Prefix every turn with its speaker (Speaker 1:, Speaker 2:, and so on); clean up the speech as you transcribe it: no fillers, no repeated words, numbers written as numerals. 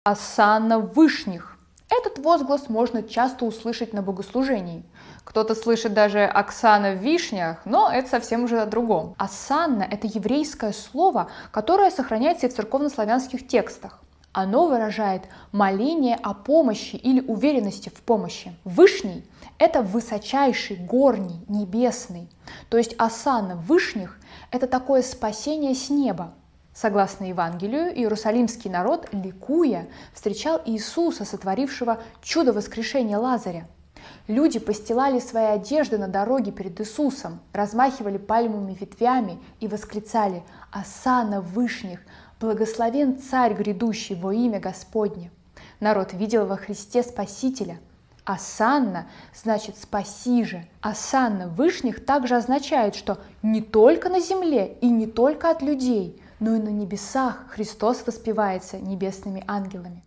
Speaker 1: «Осанна вышних». Этот возглас можно часто услышать на богослужении. Кто-то слышит даже «Оксана в вишнях», но это совсем уже о другом. «Осанна» — это еврейское слово, которое сохраняется и в церковнославянских текстах. Оно выражает моление о помощи или уверенности в помощи. Вышний — это высочайший, горний, небесный. То есть осанна вышних — это такое спасение с неба. Согласно Евангелию, иерусалимский народ, ликуя, встречал Иисуса, сотворившего чудо воскрешения Лазаря. Люди постилали свои одежды на дороге перед Иисусом, размахивали пальмовыми ветвями и восклицали «Осанна вышних! Благословен Царь грядущий во имя Господне!» Народ видел во Христе Спасителя. Осанна значит «спаси же». Осанна вышних также означает, что не только на земле и не только от людей, но и на небесах Христос воспевается небесными ангелами.